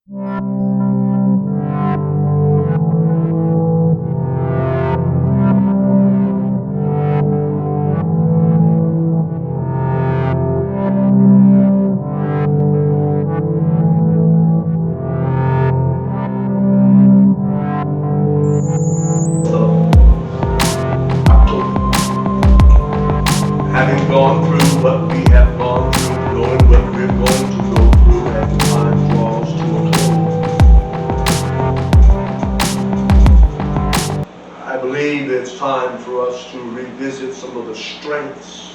Having gone through what we have gone through, knowing what we're going to go through as the time draws to a close, I believe it's time for us to revisit some of the strengths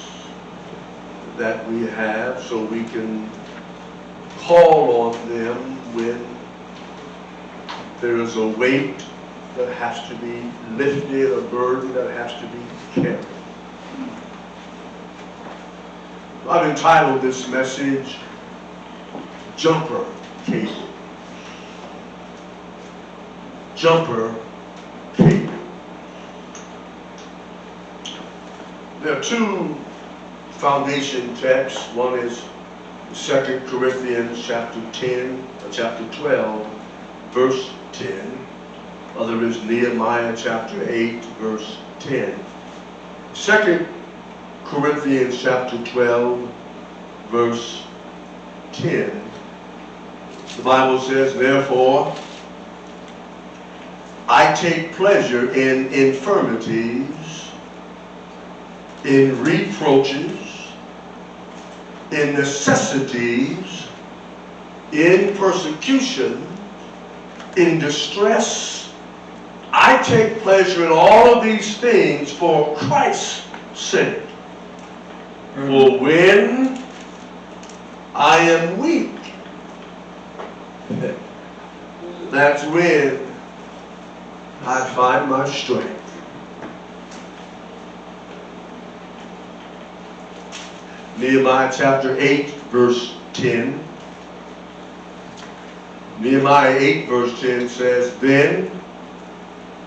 that we have so we can call on them when there is a weight that has to be lifted, a burden that has to be carried. I've entitled this message, Jumper Cable. Jumper Cable. There are two foundation texts. One is 2 Corinthians chapter 12, verse 10. Other is Nehemiah chapter 8, verse 10. 2 Corinthians chapter 12, verse 10. The Bible says, therefore, I take pleasure in infirmities, in reproaches, in necessities, in persecution, in distress. I take pleasure in all of these things for Christ's sake. For when I am weak, that's when I find my strength. Nehemiah chapter 8, verse 10. Nehemiah 8, verse 10 says, then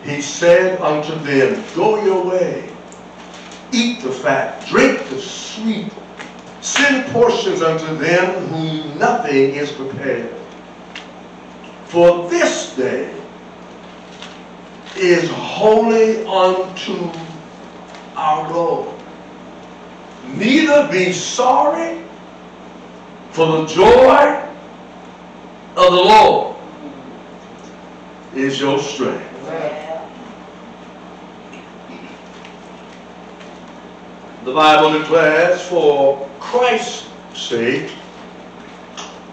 he said unto them, go your way. Eat the fat, drink the sweet, send portions unto them whom nothing is prepared. For this day is holy unto our Lord. Neither be sorry, for the joy of the Lord is your strength. The Bible declares, for Christ's sake,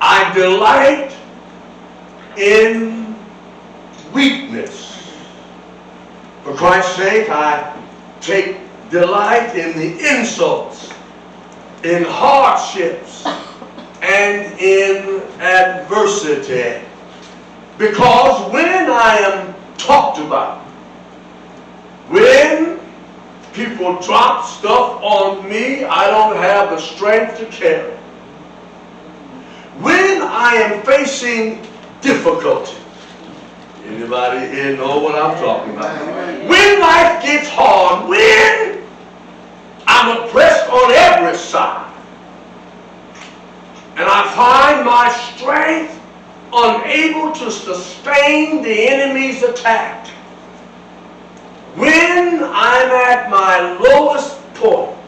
I delight in weakness. For Christ's sake, I take delight in the insults, in hardships, and in adversity. Because when I am talked about, when people drop stuff on me I don't have the strength to carry. When I am facing difficulty, anybody here know what I'm talking about? When life gets hard, when I'm oppressed on every side, and I find my strength unable to sustain the enemy's attack, when I'm at my lowest point,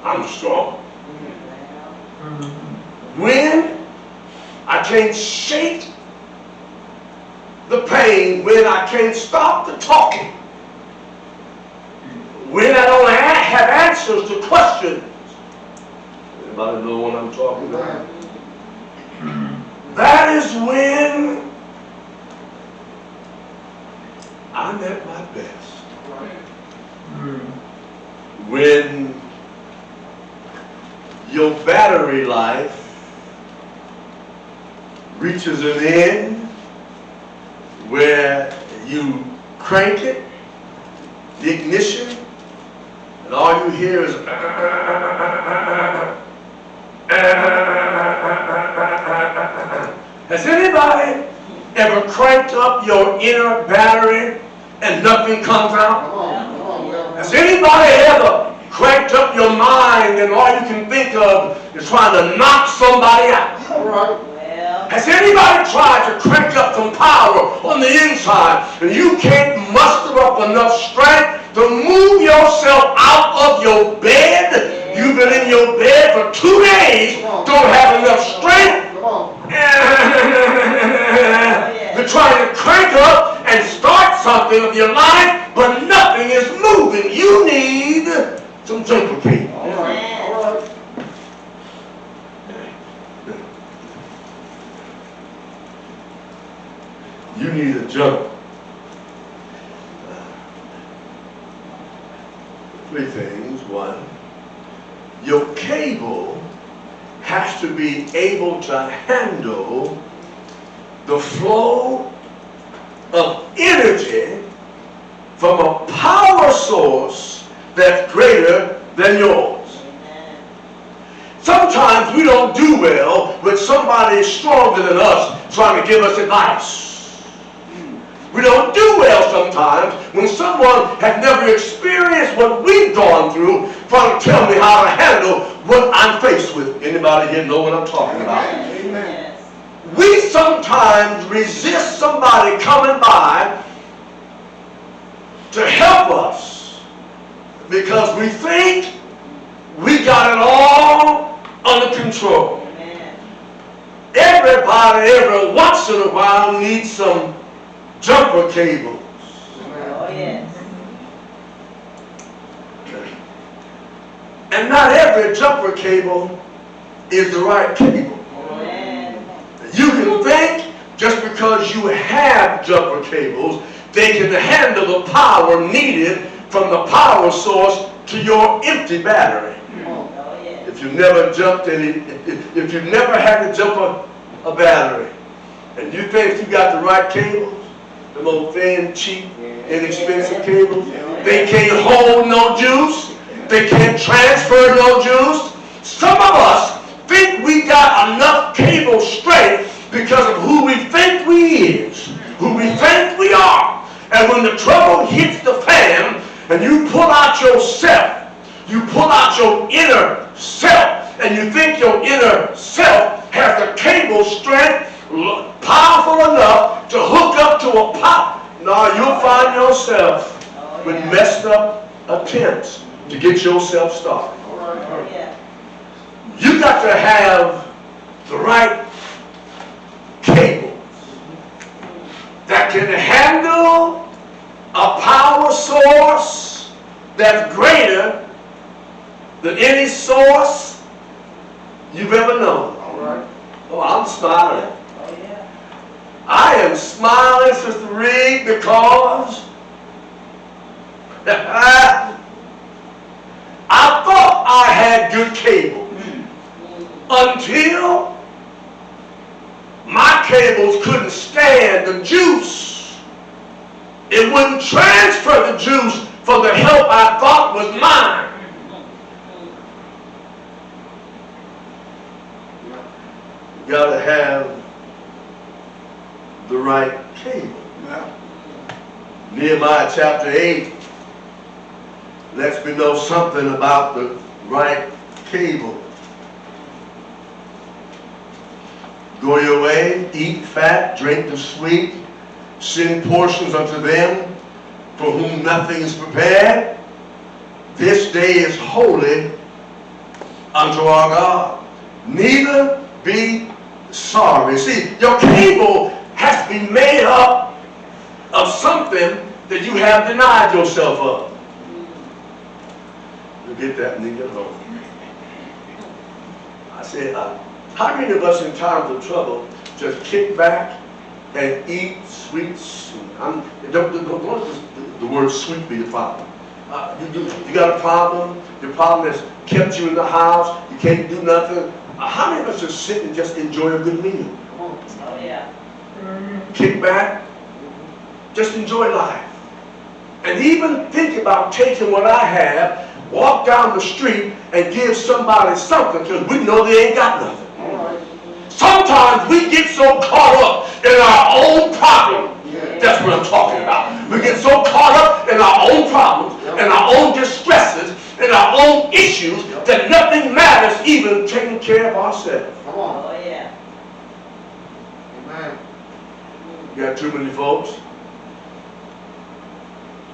I'm strong. When I can't shake the pain, when I can't stop the talking, when I don't have answers to questions. Anybody know what I'm talking about? That is when I'm at my best. When your battery life reaches an end where you crank it, the ignition, and all you hear is Has anybody ever cranked up your inner battery and nothing comes out? Has anybody ever cranked up your mind and all you can think of is trying to knock somebody out. All right. Well, Has anybody tried to crank up some power on the inside and you can't muster up enough strength to move yourself out of your bed? You've been in your bed for 2 days, don't have enough strength. Come on. You're trying to crank up and start something of your life, but nothing is moving. You need some jumper cable. All right. All right. You need a jumper. 3 things. 1, your cable has to be able to handle the flow of energy from a power source that's greater than yours. Sometimes we don't do well when somebody is stronger than us trying to give us advice. We don't do well sometimes when someone has never experienced what we've gone through trying to tell me how to handle what I'm faced with. Anybody here know what I'm talking about? Amen. We sometimes resist somebody coming by to help us because we think we got it all under control. Everybody every once in a while needs some jumper cables. oh yes. And not every jumper cable is the right cable. You can think just because you have jumper cables, they can handle the power needed from the power source to your empty battery. Oh yes. If you've never jumped if you've never had to jump a battery, and you think you got the right cables, the old thin, cheap, inexpensive cables, they can't hold no juice, they can't transfer no juice. Some of us think we got enough cable strength because of who we think we is, who we think we are. And when the trouble hits the fan and you pull out yourself, you pull out your inner self, and you think your inner self has the cable strength powerful enough to hook up to a pop. No, you'll find yourself with messed up attempts to get yourself started. All right. Oh yeah. You got to have the right cables that can handle a power source that's greater than any source you've ever known. All right. Oh, I'm smiling. Oh yeah. I am smiling, Sister Reed, because I thought I had good cable until my cables couldn't stand the juice. It wouldn't transfer the juice from the help I thought was mine. You gotta have the right cable. Yeah. Nehemiah chapter 8 lets me know something about the right cable. Go your way, eat fat, drink the sweet, send portions unto them for whom nothing is prepared. This day is holy unto our God. Neither be sorry. See, your cable has to be made up of something that you have denied yourself of. You get that when you get home. I said, how many of us in times of trouble just kick back and eat sweets? Don't the word sweet be the problem. You got a problem. Your problem has kept you in the house. You can't do nothing. How many of us just sit and just enjoy a good meal? Oh yeah. Kick back, just enjoy life. And even think about taking what I have, walk down the street and give somebody something because we know they ain't got nothing. All right. Sometimes we get so caught up in our own problem. That's what I'm talking about. We get so caught up in our own problems and our own distresses in our own issues that nothing matters, even taking care of ourselves. Come on. Oh, yeah. Amen. You got too many folks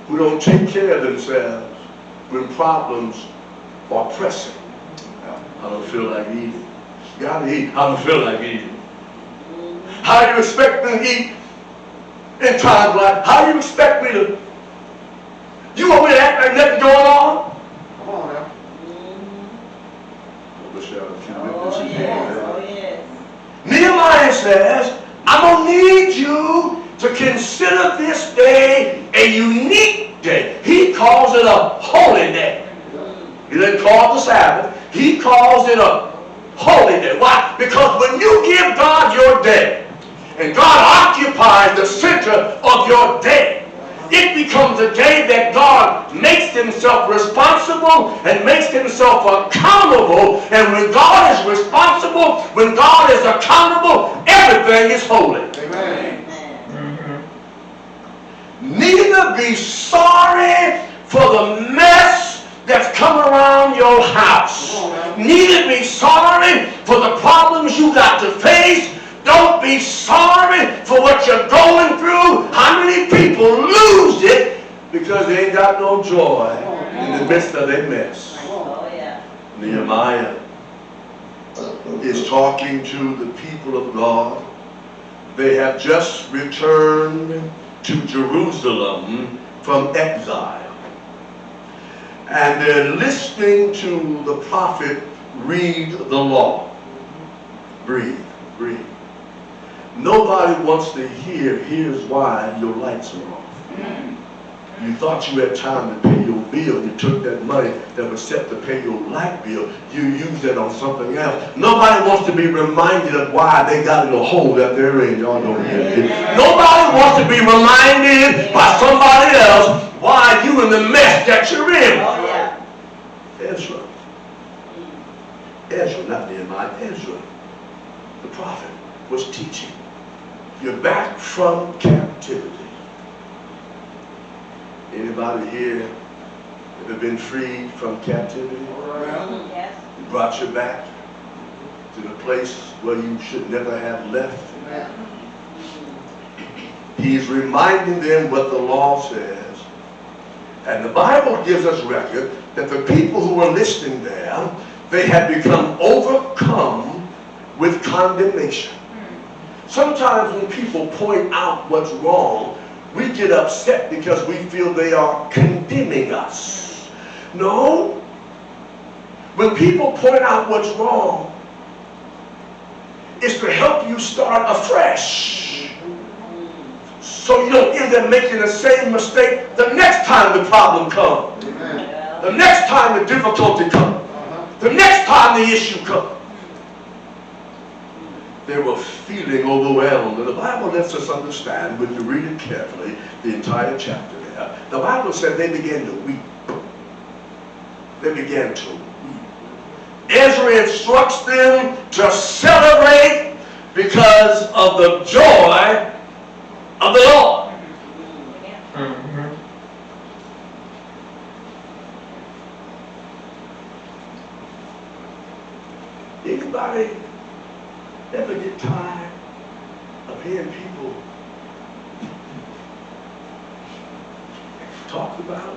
who don't take care of themselves when problems are pressing. I don't feel like eating. You gotta eat. I don't feel like eating. How do you expect me to eat in times like, how do you expect me to, you want me to act like nothing going on? Come on now. Michelle, if you Oh, witness yes. it, Oh, yes. Nehemiah says, I'm going to need you to consider this day a unique day. He calls it a holy day. He doesn't call it the Sabbath. He calls it a holy day. Why? Because when you give God your day, and God occupies the center of your day, it becomes a day that God makes himself responsible and makes himself accountable. And when God is responsible, when God is accountable, everything is holy. Amen. Amen. Neither be sorry for the mess that's come around your house. Neither be sorry for the problems you got to face. Don't be sorry for what you're going through. How many people lose it because they ain't got no joy in the midst of their mess? Oh, yeah. Nehemiah is talking to the people of God. They have just returned to Jerusalem from exile. And they're listening to the prophet read the law. Breathe, breathe. Nobody wants to hear, here's why your lights are off. You thought you had time to pay your bill. You took that money that was set to pay your light bill. You used it on something else. Nobody wants to be reminded of why they got in a hole that they're in. Y'all don't hear me. Nobody wants to be reminded by somebody else why you in the mess that you're in. Oh, yeah. Ezra, not Nehemiah, Ezra, the prophet, was teaching. You're back from captivity. Anybody here ever been freed from captivity? Yes. He brought you back to the place where you should never have left. He's reminding them what the law says. And the Bible gives us record that the people who were listening there, they had become overcome with condemnation. Sometimes when people point out what's wrong, we get upset because we feel they are condemning us. No. When people point out what's wrong, it's to help you start afresh. So you don't end up making the same mistake the next time the problem comes. The next time the difficulty comes. The next time the issue comes. They were feeling overwhelmed. And the Bible lets us understand, when you read it carefully, the entire chapter there, the Bible said they began to weep. They began to weep. Ezra instructs them to celebrate because of the joy of the Lord. Anybody ever get tired of hearing people talk about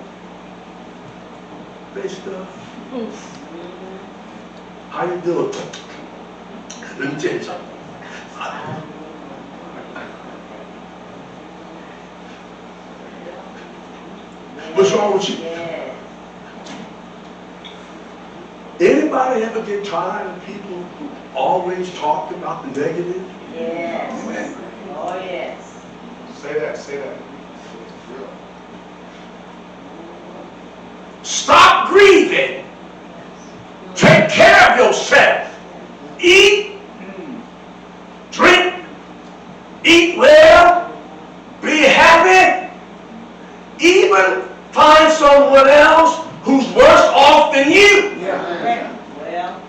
their stuff? How you doing? Let me tell you something. What's wrong with you? Yes. Anybody ever get tired of people who always talk about the negative? Yes. Oh, yes. Say that, say that. Stop grieving. Take care of yourself. Eat, drink, eat well, be happy, even find someone else who's worse off than you. Well,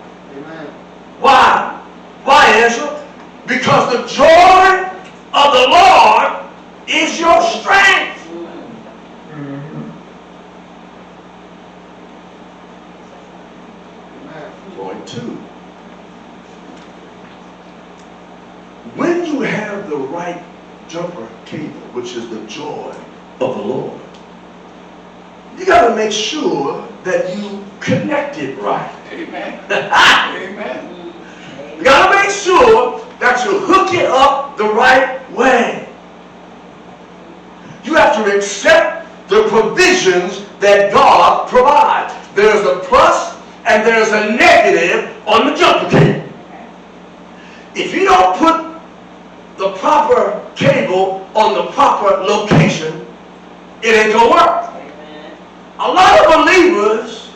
Why? Why, Ezra? Because the joy of the Lord is your strength. Point two. When you have the right jumper cable, which is the joy of the Lord, you got to make sure that you connect it right. Amen. Amen. You got to make sure that you hook it up the right way. You have to accept the provisions that God provides. There's a plus and there's a negative on the jumper cable. If you don't put the proper cable on the proper location, it ain't gonna work. Amen. A lot of believers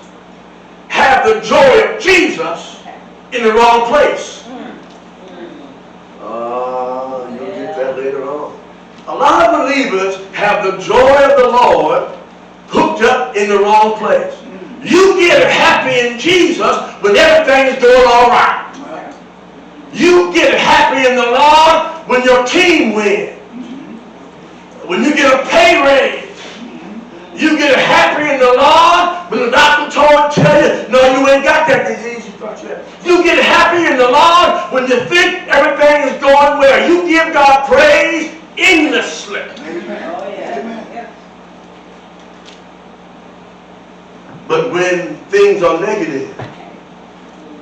have the joy of Jesus in the wrong place. You'll get that later on. A lot of believers have the joy of the Lord hooked up in the wrong place. You get happy in Jesus when everything is going all right. You get happy in the Lord when your team wins. When you get a pay raise. You get happy in the Lord when the doctor tell you, no, you ain't got that disease you thought you had. You get happy in the Lord when you think everything is going well. You give God praise endlessly. Amen. Oh, yeah. Amen. But when things are negative,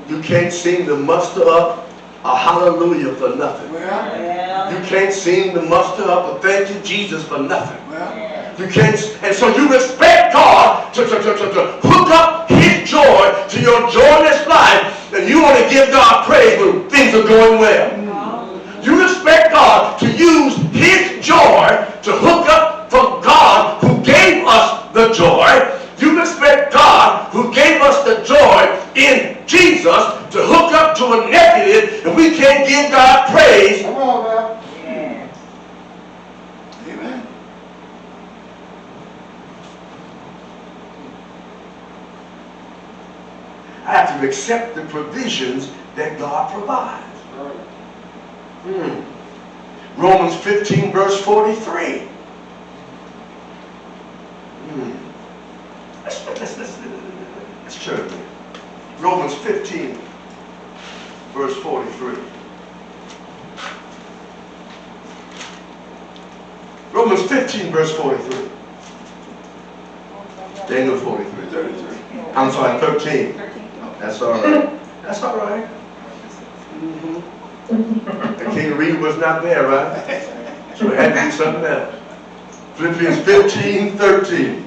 you can't seem to muster up a hallelujah for nothing. Well, Well, You can't seem to muster up a thank you, Jesus, for nothing. well, yeah. You can't, and so you respect God to hook up His joy to your joyless life, and you want to give God praise when things are going well. You respect God to use His joy to hook up from God who gave us the joy. You respect God who gave us the joy in Jesus to hook up to a negative, and we can't give God praise. come on now. Yeah. Amen. I have to accept the provisions that God provides. Romans 15 verse 43. Let's turn there. Romans 15 verse 43. Romans 15 verse 43. Daniel 43, 33. I'm sorry, 13. That's all right. That's all right. The King Reed was not there, right? So it had to be something else. Philippians 15, 13.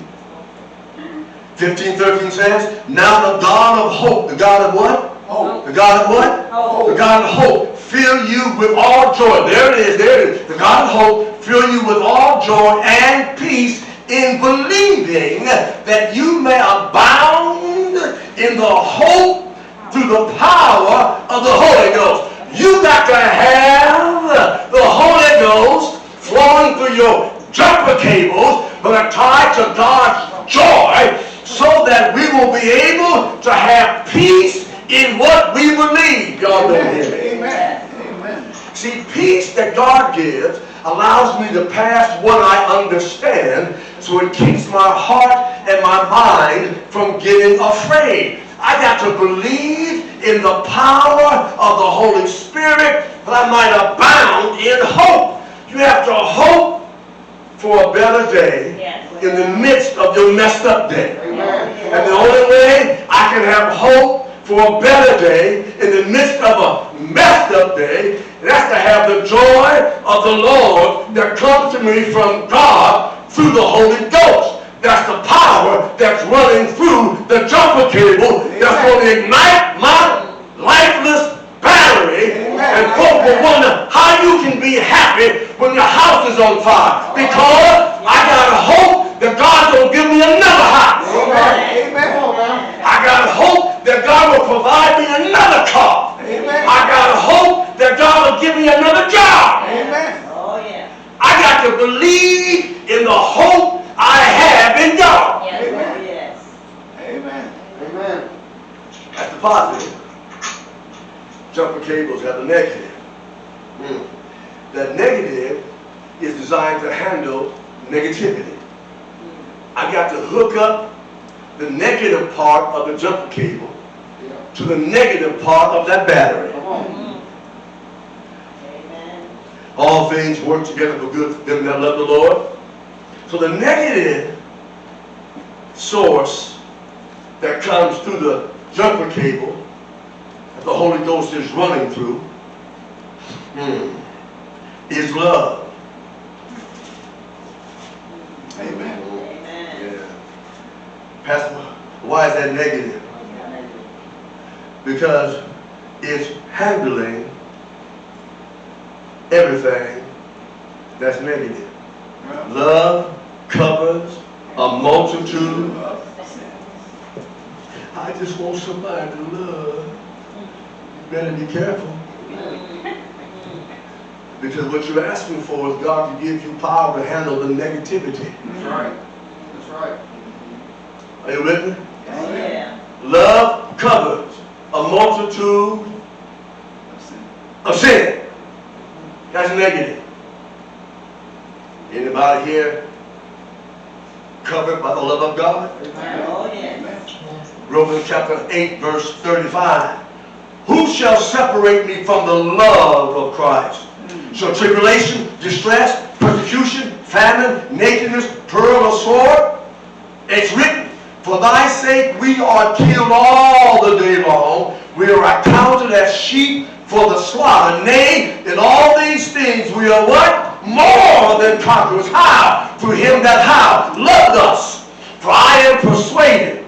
15, 13 says, now the God of hope, the God of what? Hope. The God of what? Hope. The God of hope, fill you with all joy. There it is, there it is. The God of hope, fill you with all joy and peace in believing that you may abound in the hope through the power of the Holy Ghost. You got to have the Holy Ghost flowing through your jumper cables, but are tied to God's joy, so that we will be able to have peace in what we believe. Y'all know Amen. it. Amen. Amen. See, peace that God gives allows me to pass what I understand, so it keeps my heart and my mind from getting afraid. I got to believe in the power of the Holy Spirit that I might abound in hope. You have to hope for a better day in the midst of your messed up day. Amen. And the only way I can have hope for a better day in the midst of a messed up day, that's to have the joy of the Lord that comes to me from God through the Holy Ghost. That's the power that's running through the jumper cable that's going to ignite my lifeless battery. And folk will wonder how you can be happy when your house is on fire. Because I got to hope that God will give me another house. Amen. Amen. Come on now. I got to hope that God will provide me another car. Amen. I got to hope that God will give me another job. Amen. Oh, yeah. I got to believe in the hope I have in God. Yes, Amen. oh, yes. Amen. Amen. That's the positive. Jumper cables have the negative. The negative is designed to handle negativity. I got to hook up the negative part of the jumper cable to the negative part of that battery. Come on. Amen. All things work together for good for them that love the Lord. So the negative source that comes through the jumper cable that the Holy Ghost is running through is love. Amen. Amen. Yeah. Pastor, why is that negative? Because it's handling everything that's negative. Love covers a multitude. I just want somebody to love. You better be careful. Because what you're asking for is God to give you power to handle the negativity. That's right. That's right. Are you with me? Oh, yeah. Love covers a multitude of sin. That's negative. Anybody here covered by the love of God? Oh, yes. Romans chapter 8, verse 35. Who shall separate me from the love of Christ? Shall tribulation, distress, persecution, famine, nakedness, peril, or sword? It's written, for thy sake we are killed all the day long. We are accounted as sheep for the slaughter. Nay, in all these things we are what? More than conquerors. How? Through him that how? Loved us. For I am persuaded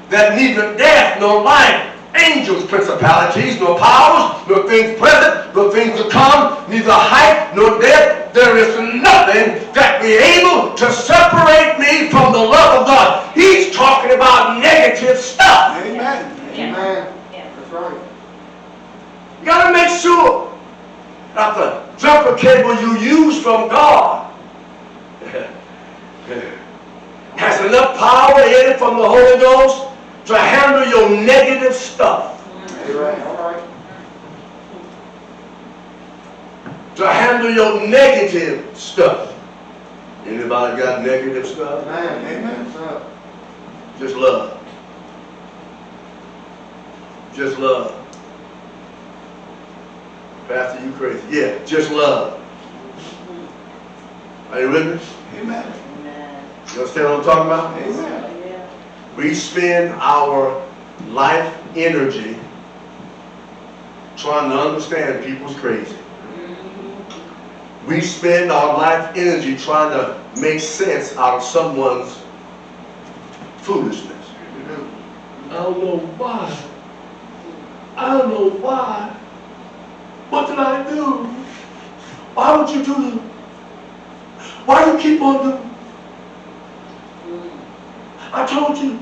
that neither death nor life, angels, principalities, nor powers, nor things present, nor things to come, neither height nor depth, there is nothing that be able to separate me from the love of God. He's talking about negative stuff. Amen. Amen. That's right. You got to make sure that the jumper cable you use from God has enough power in it from the Holy Ghost to handle your negative stuff. Amen. All right. To handle your negative stuff. Anybody got negative stuff? Amen. Amen. Sir. Just love. Just love. Pastor, you crazy. Yeah, just love. Are you with me? Amen. Amen. You understand what I'm talking about? Amen. Oh, yeah. We spend our life energy trying to understand people's crazy. We spend our life energy trying to make sense out of someone's foolishness. I don't know why. I don't know why. What did I do? Why would you do that? Why do you keep on doing? I told you.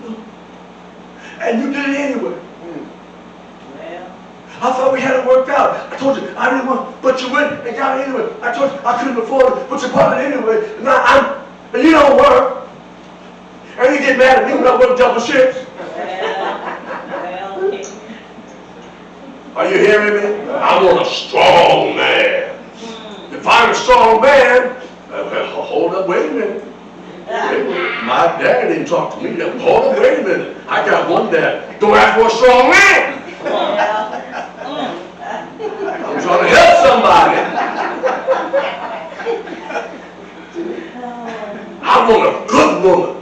And you did it anyway. Well, I thought we had it worked out. I told you I didn't want, but you went and got it anyway. I told you I couldn't afford it, but you bought it anyway. And and you don't work. And you get mad at me when I work double shifts. well, Are you hearing me? I want a strong man. If I'm a strong man, well, hold up, wait a minute. My dad didn't talk to me. Hold up, wait a minute. I got one dad. Don't ask for a strong man. I'm trying to help somebody. I want a good woman.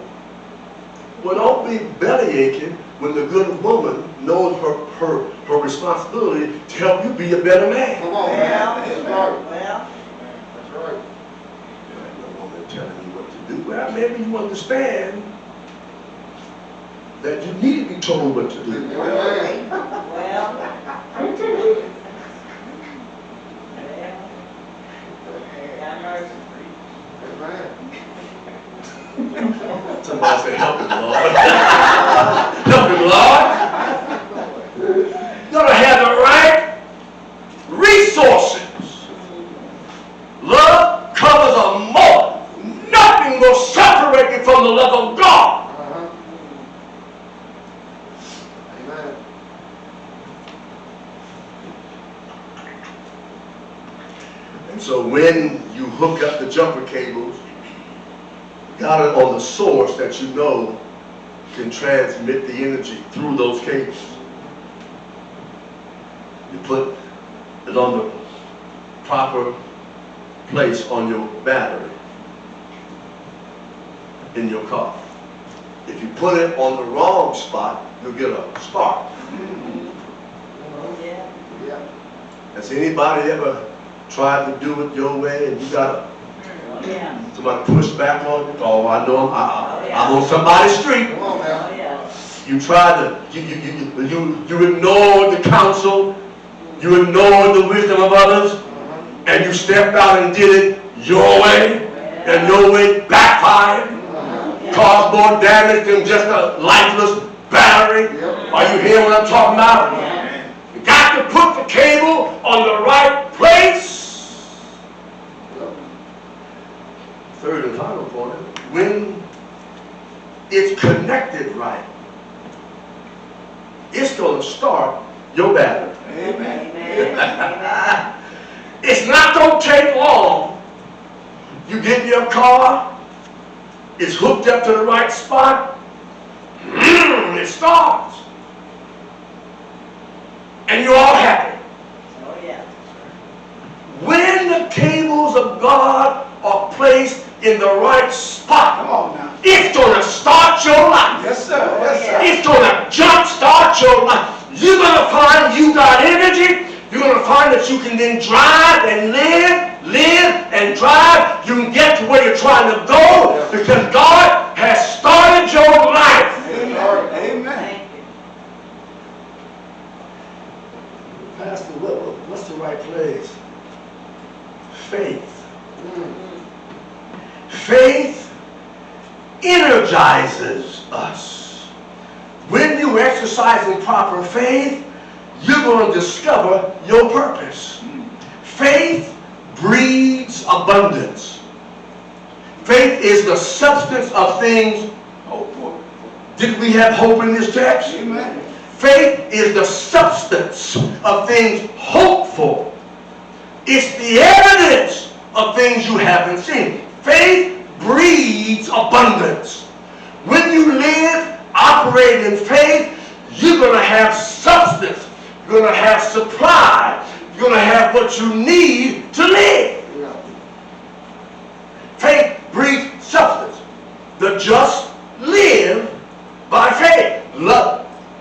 Well, don't be belly aching when the good woman knows her responsibility to help you be a better man. Come on, man. That's right. well, That's right. There ain't no woman telling you what to do. Well, maybe you understand that you need to be told what to do. Amen. well. Have mercy. Amen. Somebody say, help him, Lord. Help him, Lord. You gotta have the right resources. Love covers a multitude. Nothing will separate you from the love of God. Amen. And so when you hook up the jumper cables, you got it on the source that you know can transmit the energy through those cables. You put it on the proper place on your battery in your car. If you put it on the wrong spot, you'll get a spark. Oh, yeah. Yeah. Has anybody ever tried to do it your way and you got Oh, yeah. somebody push back on you? Oh, I know I'm on somebody's street. Come on Oh, now. yeah. You tried to, you ignored the counsel, you ignored the wisdom of others, and you stepped out and did it your way, and your way backfired, caused more damage than just a lifeless battery. Yep. Are you hearing what I'm talking about? Yeah. You got to put the cable on the right place. Yep. Third and final point, when it's connected right, it's going to start your battery. Amen. Amen. It's not going to take long. You get in your car, it's hooked up to the right spot, it starts. And you're all happy. Oh, yeah. When the cables of God are placed in the right spot, Come on now. it's going to start your life. Yes, sir. Yes, sir. It's going to jumpstart your life. You're going to find you got energy. You're going to find that you can then drive and live and drive. You can get to where you're trying to go because God has started your life. Amen. Amen. Thank you. Pastor, what's the right place? Faith. Faith energizes us. When you exercise in proper faith, you're going to discover your purpose. Faith breeds abundance. Faith is the substance of things. Did we have hope in this text? Amen. Faith is the substance of things hoped for. It's the evidence of things you haven't seen. Faith breeds abundance. When you live, operate in faith, you're going to have substance. You're going to have supply. You're going to have what you need to live. Yeah. Faith breeds substance. The just live by faith.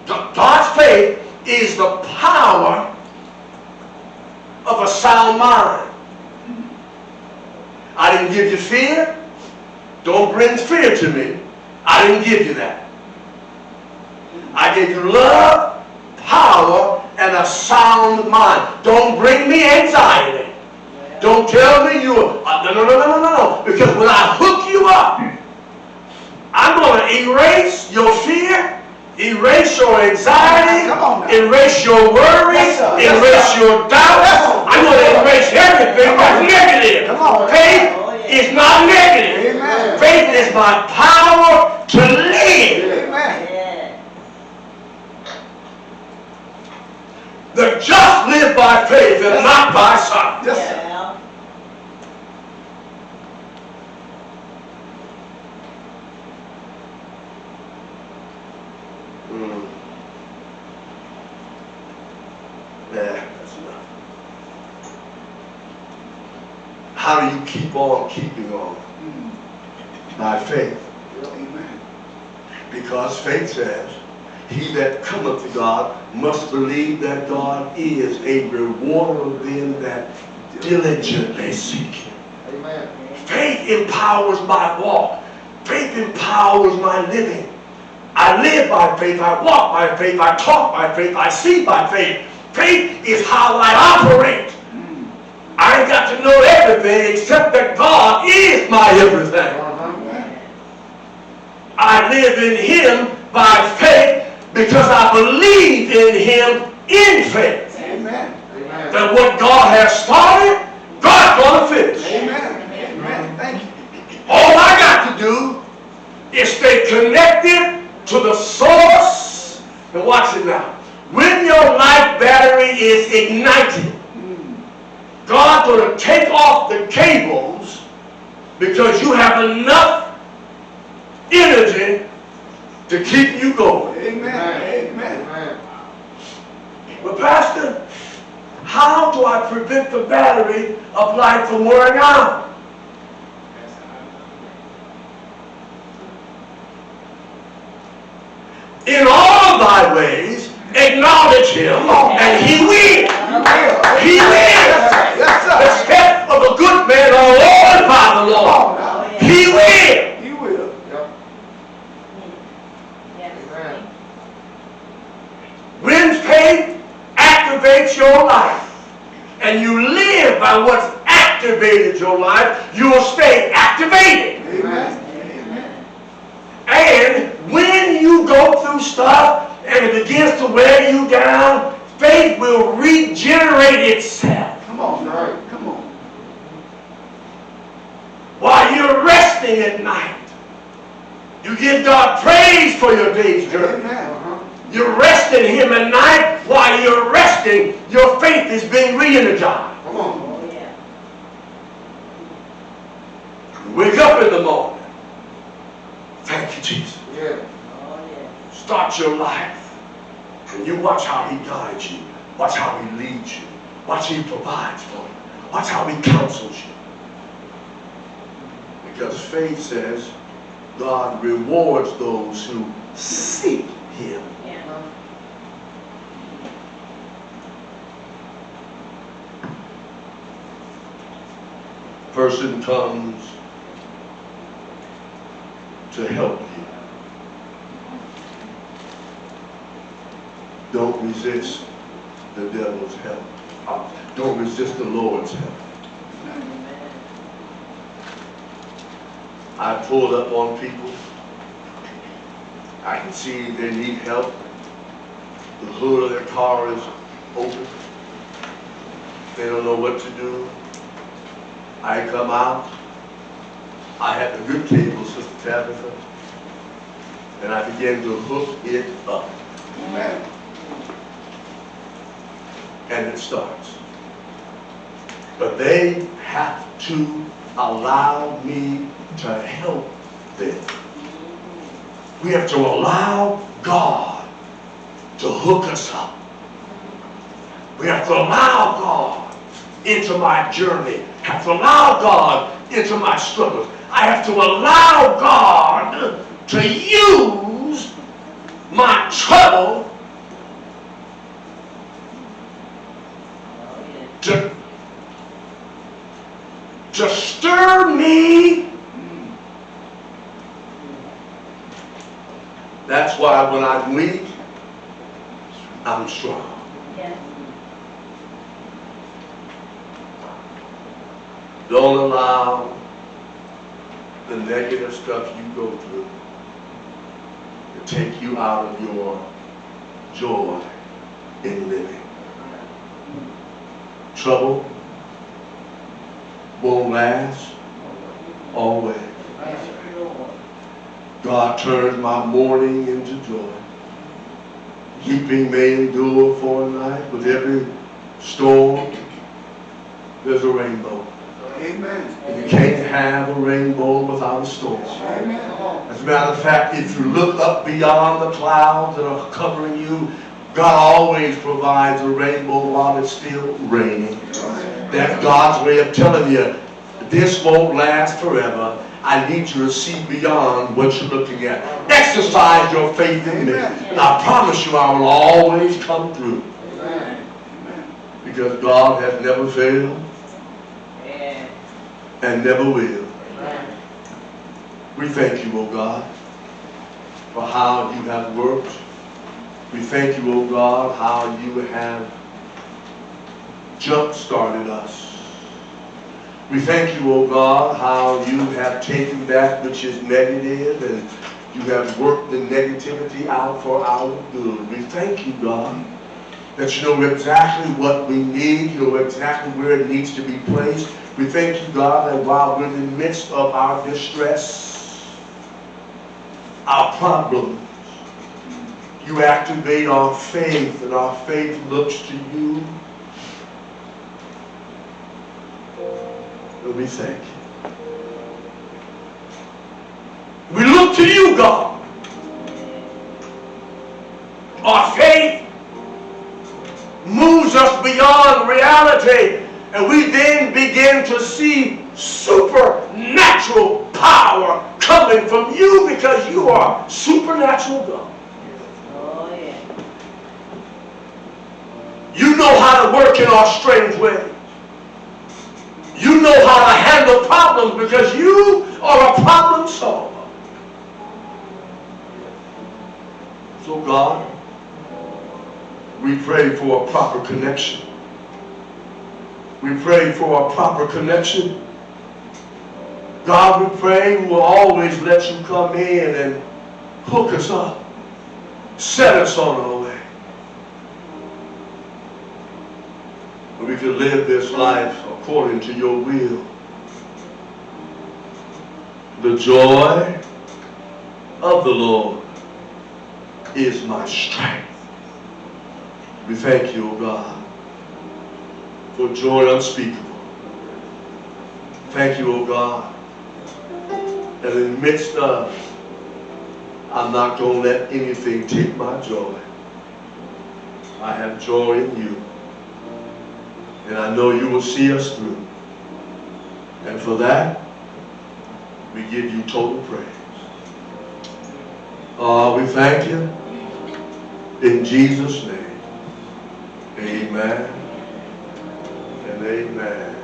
God's faith is the power of a sound mind. I didn't give you fear. Don't bring fear to me. I didn't give you that. I gave you love, power, and a sound mind. Don't bring me anxiety. Don't tell me you are, no. Because when I hook you up, I'm going to erase your fear, erase your anxiety, Come on now. erase your worries, Yes, sir. Yes, erase sir. your doubts. Yes, sir. I'm going to erase everything Come that's on. negative. Come on. Faith Oh, yeah. is not negative. Amen. Faith is my power to live. Amen. Yeah. The just live by faith and not by sight. Yes, sir. Yeah. That's enough. How do you keep on keeping on? By faith. Amen. Because faith says, he that cometh to God must believe that God is a rewarder of them that diligently seek him. Amen. Faith empowers my walk. Faith empowers my living. I live by faith. I walk by faith. I talk by faith. I see by faith. Faith is how I operate. I ain't got to know everything except that God is my everything. I live in him by faith because I believe in him in faith. Amen. Amen. That what God has started, God's going to finish. Amen. Amen. Thank you. All I got to do is stay connected to the source. And watch it now. When your life battery is ignited, God's going to take off the cables because you have enough energy to keep you going. Amen. Amen. Amen. But Pastor, how do I prevent the battery of life from wearing out? In all thy ways, acknowledge him, and he will. He will. Yes, The sir. steps of a good man are ordered by the Lord. Oh, yeah. He will. He will. Yep. Yes. Amen. When faith activates your life, and you live by what's activated your life, you will stay activated. Amen. And when you go through stuff and it begins to wear you down, faith will regenerate itself. Come on, sir. Come on. While you're resting at night, you give God praise for your day's journey. Amen. You're resting him at night. While you're resting, your faith is being re-energized. Come on. Oh, yeah. You wake up in the morning. Thank you, Jesus. Yeah. Oh, yeah. Start your life. And you watch how he guides you. Watch how he leads you. Watch how he provides for you. Watch how he counsels you. Because faith says God rewards those who seek him. Yeah. Person comes to help you. Don't resist the devil's help. Don't resist the Lord's help. Amen. I pull up on people. I can see they need help. The hood of their car is open. They don't know what to do. I come out. I have the good cable, Sister Tabitha, and I begin to hook it up. Amen. And it starts. But they have to allow me to help them. We have to allow God to hook us up. We have to allow God into my journey. Have to allow God into my struggles. I have to allow God to use my trouble Oh, yeah. to stir me. That's why when I'm weak, I'm strong. Yes. Don't allow the negative stuff you go through to take you out of your joy in living. Trouble won't last always. God turns my mourning into joy. Weeping may endure for a night. With every storm, there's a rainbow. Amen. And you can't have a rainbow without a storm. Amen. As a matter of fact, if you look up beyond the clouds that are covering you, God always provides a rainbow while it's still raining. That's God's way of telling you, this won't last forever. I need you to see beyond what you're looking at. Exercise your faith in me. And I promise you I will always come through. Amen. Because God has never failed Yeah. and never will. Amen. We thank you, O God, for how you have worked. We thank you, O God, how you have jump-started us. We thank you, O God, how you have taken that which is negative and you have worked the negativity out for our good. We thank you, God, that you know exactly what we need, you know exactly where it needs to be placed. We thank you, God, that while we're in the midst of our distress, our problems, you activate our faith, and our faith looks to you. And we thank you. We look to you, God. Our faith moves moves us beyond reality, and we then begin to see supernatural power coming from you because you are supernatural God. Oh, yeah. You know how to work in our strange ways. You know how to handle problems because you are a problem solver. So God, we pray for a proper connection. We pray for a proper connection. God, we pray we will always let you come in and hook us up. Set us on our way. And we can live this life according to your will. The joy of the Lord is my strength. We thank you, O God, for joy unspeakable. Thank you, O God, that in the midst of, I'm not going to let anything take my joy. I have joy in you. And I know you will see us through. And for that, we give you total praise. We thank you. In Jesus' name. Amen and amen.